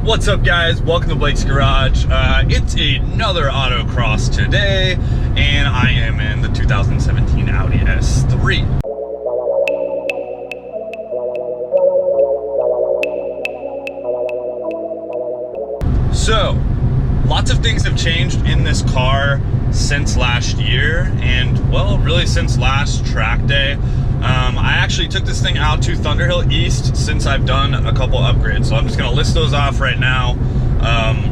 What's up, guys? Welcome to Blake's Garage. It's another autocross today, and I am in the 2017 Audi S3. So, lots of things have changed in this car since last year, and well, really since last track day. I actually took this thing out to Thunderhill East since I've done a couple upgrades, so I'm just gonna list those off right now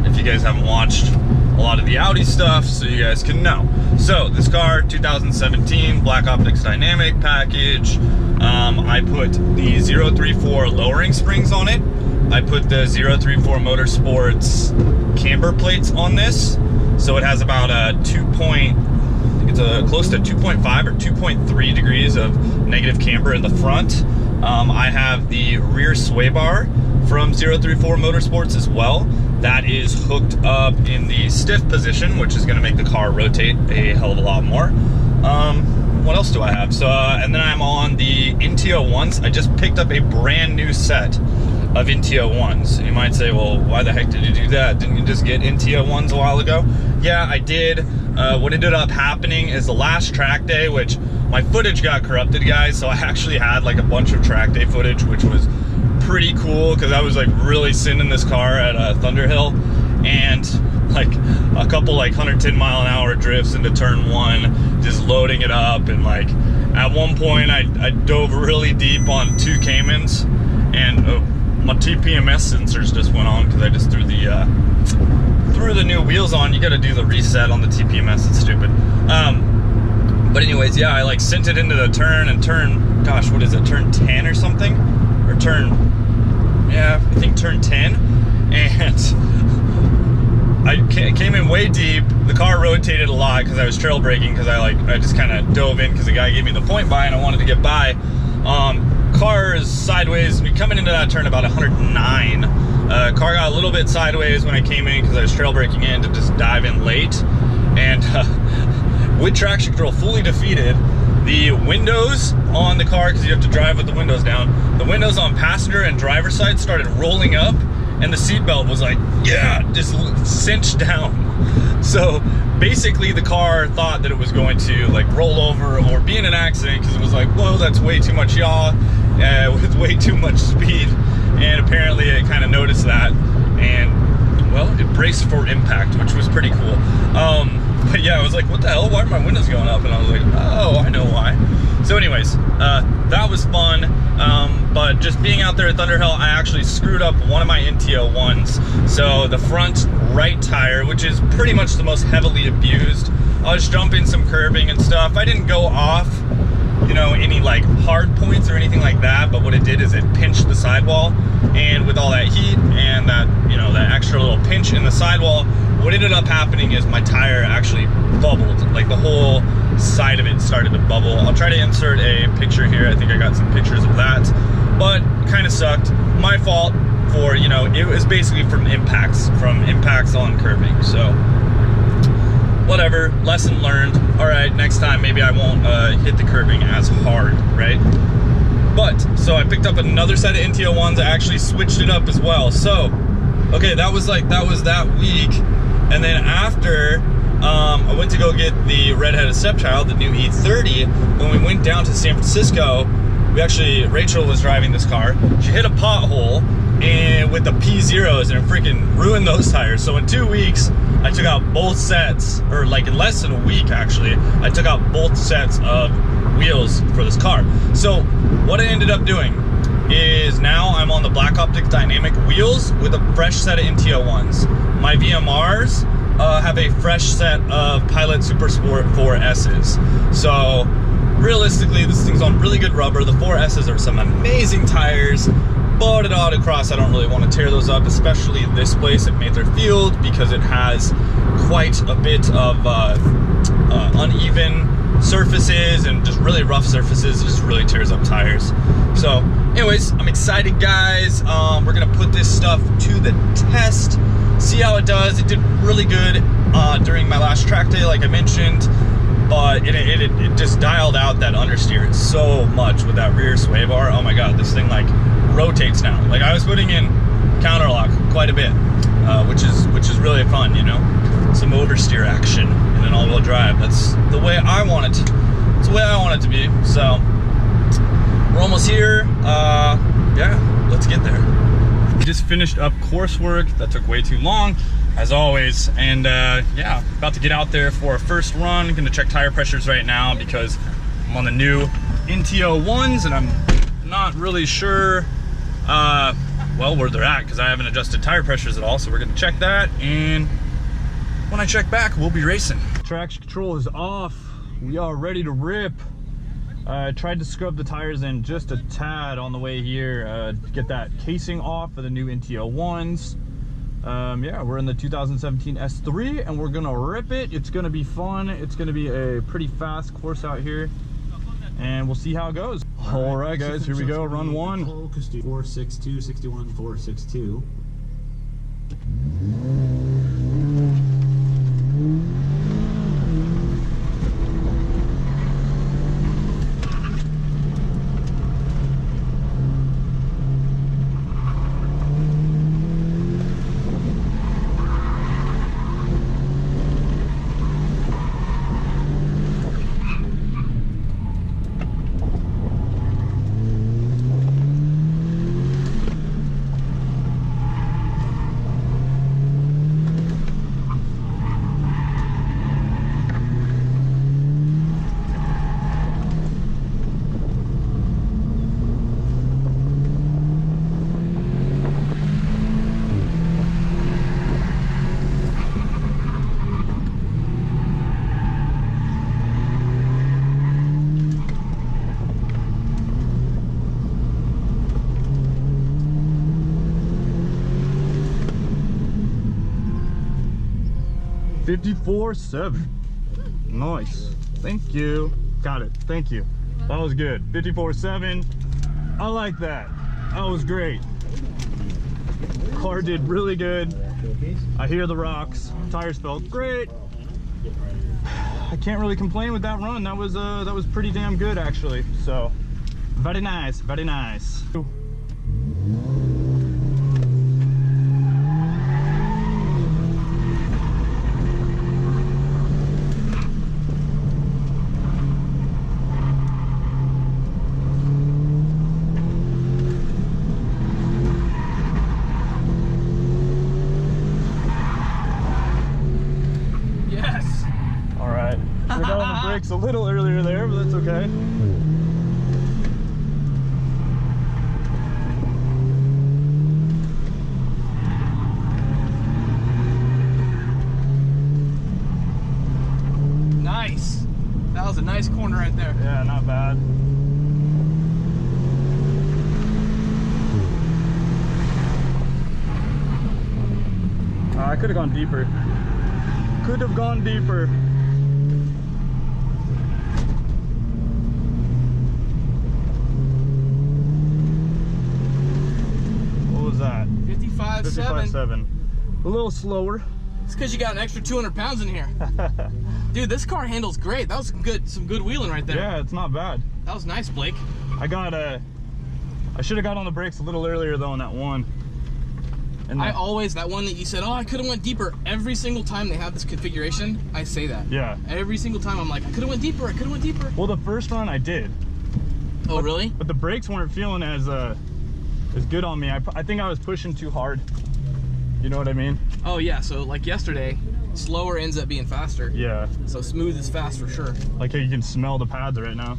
if you guys haven't watched a lot of the Audi stuff, so you guys can know. So this car, 2017 Black Optics Dynamic package. I put the 034 lowering springs on it. I put the 034 Motorsports camber plates on this, so it has about a close to 2.5 or 2.3 degrees of negative camber in the front. I have the rear sway bar from 034 Motorsports as well. That is hooked up in the stiff position, which is going to make the car rotate a hell of a lot more. What else do I have? So, and then I'm on the NTO ones. I just picked up a brand new set of NTO ones. You might say, well, why the heck did you do that? Didn't you just get NTO ones a while ago? Yeah, I did. What ended up happening is the last track day, which my footage got corrupted, guys, so I actually had like a bunch of track day footage, which was pretty cool because I was like really sending this car at Thunderhill, and like a couple like 110-mile-an-hour drifts into turn one, just loading it up. And like at one point I dove really deep on 2 Caymans, and my TPMS sensors just went on because I just threw the new wheels on. You got to do the reset on the TPMS. It's stupid. But anyways, yeah, I like sent it into the turn, and gosh, what is it, turn 10 or something, or I think turn 10, and I came in way deep. The car rotated a lot because I was trail braking, because I just kind of dove in because the guy gave me the point by and I wanted to get by. Car is sideways. We coming into that turn about 109. Car got a little bit sideways when I came in because I was trail braking in to just dive in late, and with traction control fully defeated, the windows on the car, because you have to drive with the windows down, the windows on passenger and driver side started rolling up, and the seatbelt was like, yeah, just cinched down. So basically the car thought that it was going to like roll over or be in an accident, because it was like, whoa, that's way too much yaw with way too much speed. And apparently it kind of noticed that, and well, it braced for impact, which was pretty cool. But yeah, I was like, what the hell, why are my windows going up? And I was like, oh, I know why. So anyways, that was fun. But just being out there at Thunderhill, I actually screwed up one of my NTO ones. So the front right tire, which is pretty much the most heavily abused, I was jumping some curbing and stuff. I didn't go off, you know, any like hard points or anything like that, but what it did is it pinched the sidewall, and with all that heat and that, you know, that extra little pinch in the sidewall, what ended up happening is my tire actually bubbled. Like the whole side of it started to bubble. I'll try to insert a picture here. I think I got some pictures of that, but kind of sucked. My fault for, you know, it was basically from impacts on curbing. So whatever, lesson learned. All right, next time maybe I won't hit the curbing as hard, right? But so I picked up another set of NTO ones. I actually switched it up as well. So okay, that was that week. And then after I went to go get the redheaded stepchild, the new E30. When we went down to San Francisco, Rachel was driving this car. She hit a pothole and with the P0s, and it freaking ruined those tires. So in 2 weeks, I took out both sets, or like in less than a week actually, I took out both sets of wheels for this car. So what I ended up doing is now I'm on the Black Optics Dynamic wheels with a fresh set of NTO ones. My VMRs have a fresh set of Pilot Super Sport 4S's. So realistically, this thing's on really good rubber. The 4S's are some amazing tires, but at autocross, I don't really want to tear those up, especially this place at Mather-Field, because it has quite a bit of uneven surfaces and just really rough surfaces. It just really tears up tires. So anyways, I'm excited, guys. We're gonna put this stuff to the test, see how it does. It did really good during my last track day, like I mentioned, but it just dialed out that understeer so much with that rear sway bar. Oh my god, this thing like rotates now. Like I was putting in counterlock quite a bit, which is really fun, you know. Some oversteer action in an all-wheel drive. That's the way I want it. It's the way I want it to be. So we're almost here. Yeah, let's get there. We just finished up coursework. That took way too long, as always. And yeah, about to get out there for our first run. Gonna check tire pressures right now because I'm on the new NTO ones and I'm not really sure well where they're at because I haven't adjusted tire pressures at all. So we're gonna check that, and when I check back, we'll be racing. Traction control is off. We are ready to rip. I tried to scrub the tires in just a tad on the way here to get that casing off for the new NTO ones. Yeah, we're in the 2017 S3 and we're gonna rip it. It's gonna be fun. It's gonna be a pretty fast course out here, and we'll see how it goes. All right, guys, here we go. Run one. 462, 61, 462. $54.7. Nice. Thank you. Got it. Thank you. That was good. $54.7. I like that. That was great. Car did really good. I hear the rocks. Tires felt great. I can't really complain with that run. That was pretty damn good actually. So very nice. Very nice. 'Cause I got on the brakes a little earlier there, but that's okay. Nice. That was a nice corner right there. Yeah, not bad. I could have gone deeper. Could have gone deeper. What was that? 55.7. A little slower. It's because you got an extra 200 pounds in here. Dude, this car handles great. That was some good wheeling right there. Yeah, it's not bad. That was nice, Blake. I should have got on the brakes a little earlier though on that one. And that one that you said, oh, I could have went deeper. Every single time they have this configuration, I say that. Yeah. Every single time I'm like, I could have went deeper. I could have went deeper. Well, the first run I did. Oh, really? But the brakes weren't feeling as good on me. I think I was pushing too hard. You know what I mean? Oh yeah. So like yesterday, slower ends up being faster. Yeah. So smooth is fast for sure. Like how you can smell the pads right now.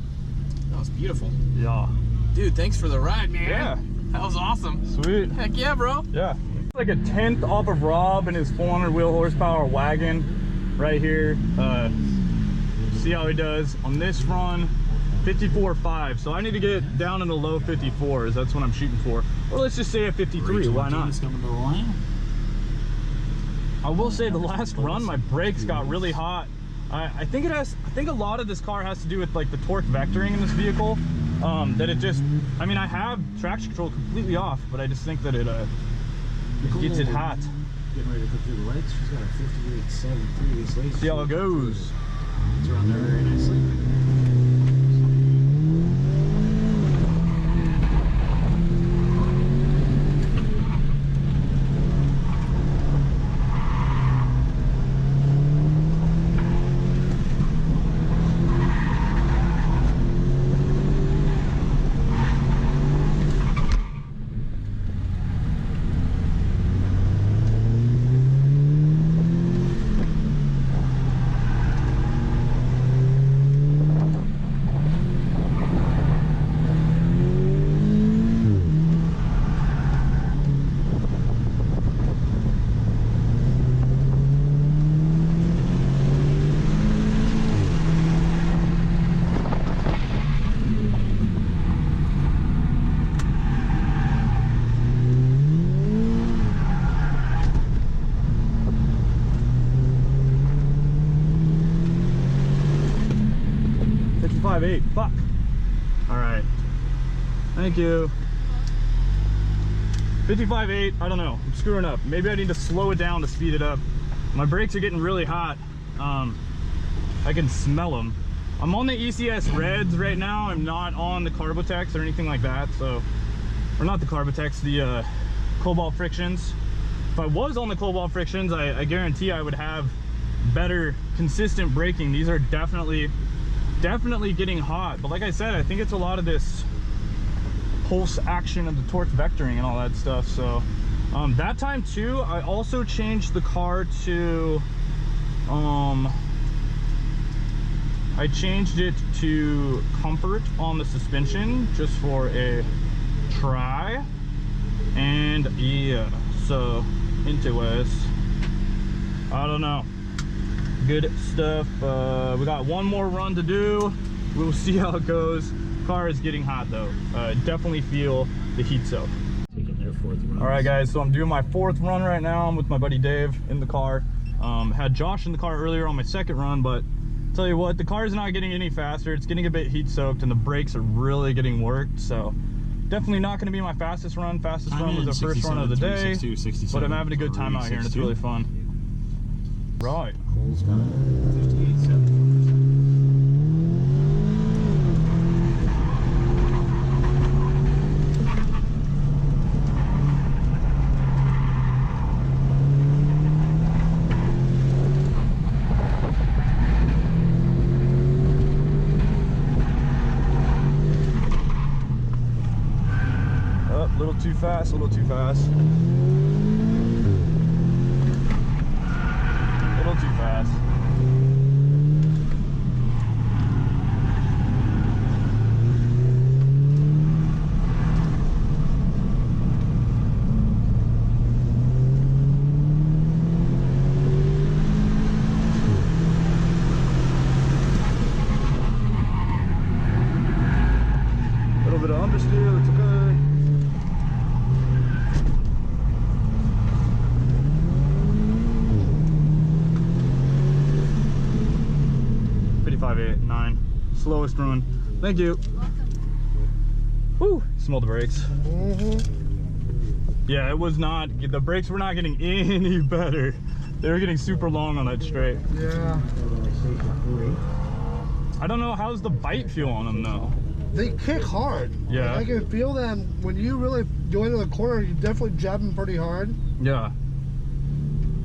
That was beautiful. Yeah. Dude, thanks for the ride, man. Yeah. That was awesome. Sweet. Heck yeah, bro. Yeah. Like a 10th off of Rob and his 400 wheel horsepower wagon right here. See how he does on this run. 54.5. So I need to get down in the low 54s. That's what I'm shooting for. Or let's just say a 53. Why not? I will say the last run my brakes got really hot. I think a lot of this car has to do with like the torque vectoring in this vehicle. That it just, I mean, I have traction control completely off, but I just think that it gets it hot. Getting ready to go through the lights. She's got a 58.7 previously. See how it goes. It's around there very nicely. 55.8. Fuck. All right. Thank you. 55.8. I don't know. I'm screwing up. Maybe I need to slow it down to speed it up. My brakes are getting really hot. I can smell them. I'm on the ECS Reds right now. I'm not on the Carbotex or anything like that. So, or not the Carbotex, the Cobalt Frictions. If I was on the Cobalt Frictions, I guarantee I would have better consistent braking. These are definitely getting hot. But like I said, I think it's a lot of this pulse action of the torque vectoring and all that stuff. So that time too, I also changed the car to I changed it to comfort on the suspension just for a try. And yeah, so into us, I don't know, good stuff. We got one more run to do. We'll see how it goes. Car is getting hot though. Definitely feel the heat soak. Taking their 4th run. All right guys, so I'm doing my 4th run right now. I'm with my buddy Dave in the car. Had Josh in the car earlier on my 2nd run, but tell you what, the car is not getting any faster. It's getting a bit heat soaked and the brakes are really getting worked. So definitely not going to be my fastest run. Fastest run was the first run of the day, but I'm having a good time out here and it's really fun. Right. Cole's got 58.7. Too fast, a little too fast. A little too fast. A little bit of understeer, that's okay. 5.8.9. Slowest run. Thank you. Woo! Smell the brakes. Yeah, it was not. The brakes were not getting any better. They were getting super long on that straight. Yeah. I don't know, how's the bite feel on them though? They kick hard. Yeah. I can feel them when you really go into the corner. You definitely jab them pretty hard. Yeah.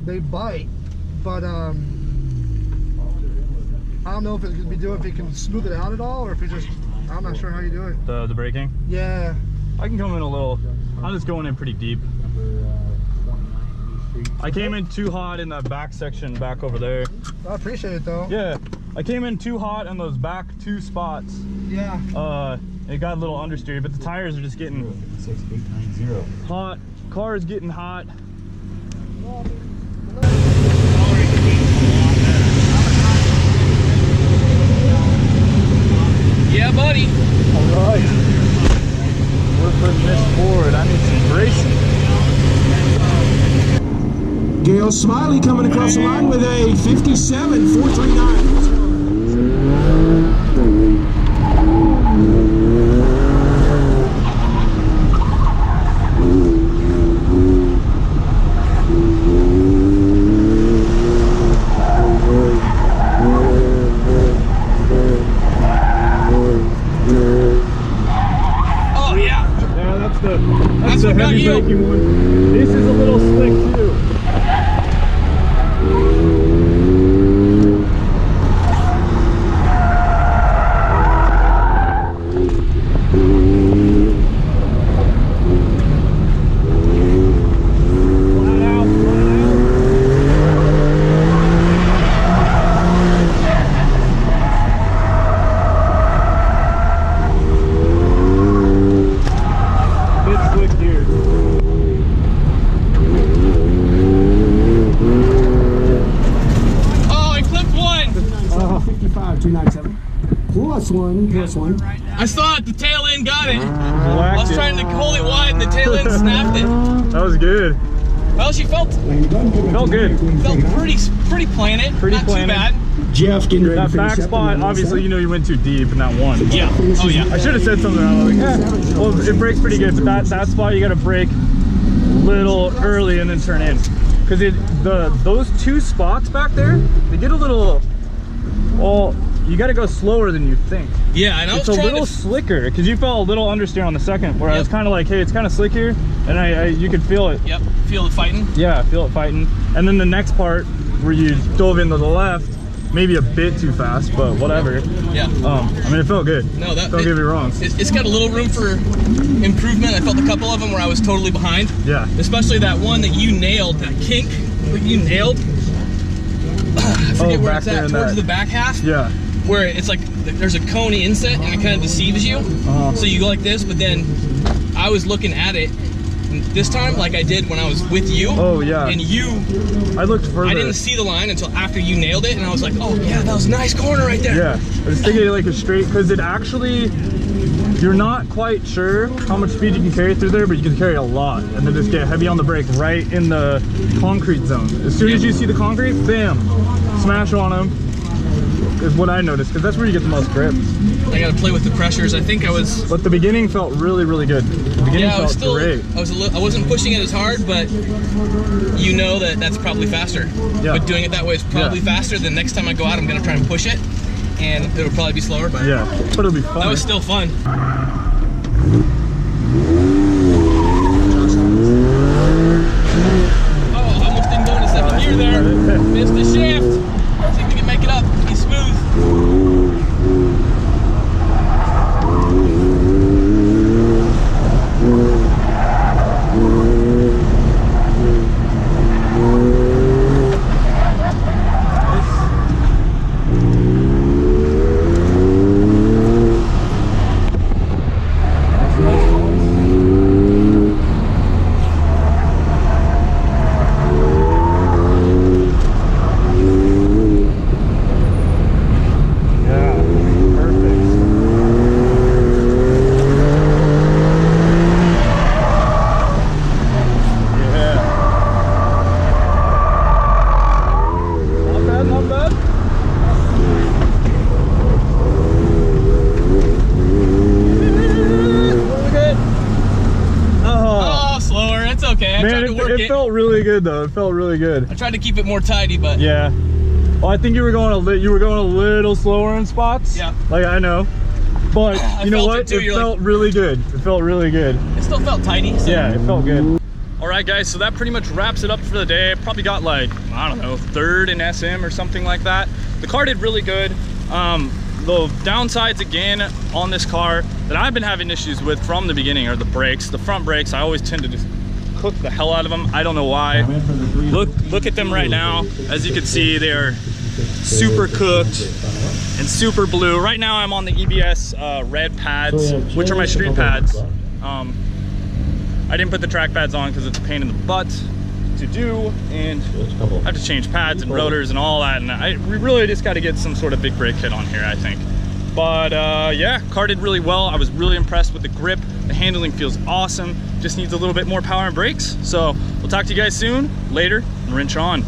They bite, but I don't know if it can be doing, if he can smooth it out at all, or if he just, I'm not sure how you do it. The braking? Yeah. I can come in a little, I'm just going in pretty deep. I came in too hot in that back section back over there. I appreciate it though. Yeah, I came in too hot in those back 2 spots. Yeah. It got a little understeer, but the tires are just getting 6890. hot. Car is getting hot. Yeah, buddy. All right. We're putting this forward. I need some bracing. Gail Smiley coming across the line with a 57.439. That's the heavy braking one. This is a little slick too. Plus one. I saw it, the tail end got it. I was trying to hold it wide and the tail end snapped it. That was good. Well, she felt good. Felt pretty planet. Pretty not planet. too bad. Jeff getting ready That to finish back up spot, on that obviously, last you know, you went too deep in that one. But Yeah. Oh yeah. I should have said something. I was like, well, it brakes pretty good, but that spot you got to brake a little early and then turn in, because those two spots back there, they get a little. Well, you got to go slower than you think. Yeah, I know. It's a little slicker because you felt a little understeer on the second, where I was kind of like, hey, it's kind of slick here, and you could feel it. Yep. Feel it fighting. Yeah, feel it fighting. And then the next part where you dove into the left, maybe a bit too fast, but whatever. Yeah. I mean, it felt good. No, don't get me wrong. It's got a little room for improvement. I felt a couple of them where I was totally behind. Yeah. Especially that one that you nailed, that kink that you nailed. I forget where it's at, towards the back half. Yeah. Where it's like there's a coney inset and it kind of deceives you. So you go like this, but then I was looking at it this time like I did when I was with you. Oh yeah. And I looked further. I didn't see the line until after you nailed it, and I was like, oh yeah, that was a nice corner right there. Yeah, I was thinking like a straight, because it actually, you're not quite sure how much speed you can carry through there, but you can carry a lot, and then just get heavy on the brake right in the concrete zone. As soon as you see the concrete, bam, smash on them. Is what I noticed, because that's where you get the most grip. I got to play with the pressures. I think I was. But the beginning felt really, really good. The beginning felt great. I wasn't pushing it as hard, but you know that's probably faster. Yeah. But doing it that way is probably faster. Than next time I go out, I'm gonna try and push it, and it'll probably be slower. But yeah, but it'll be fun. That was still fun. Oh, almost didn't go into second gear there. Missed the shift. See if we can make it up. Be smooth. It felt really good though. It felt really good. I tried to keep it more tidy, but yeah. Well, I think you were going a little slower in spots. Yeah. Like I know, but you know what? It felt really good. It felt really good. It still felt tidy. So. Yeah, it felt good. All right, guys. So that pretty much wraps it up for the day. Probably got like, I don't know, 3rd in SM or something like that. The car did really good. The downsides again on this car that I've been having issues with from the beginning are the brakes. The front brakes, I always tend to just cook the hell out of them. I don't know why. Look at them right now. As you can see, they're super cooked and super blue. Right now I'm on the EBS red pads, which are my street pads. I didn't put the track pads on because it's a pain in the butt to do, and I have to change pads and rotors and all that, and we really just got to get some sort of big brake kit on here, I think. But yeah, car did really well. I was really impressed with the grip. The handling feels awesome. Just needs a little bit more power and brakes. So we'll talk to you guys soon. Later, and wrench on.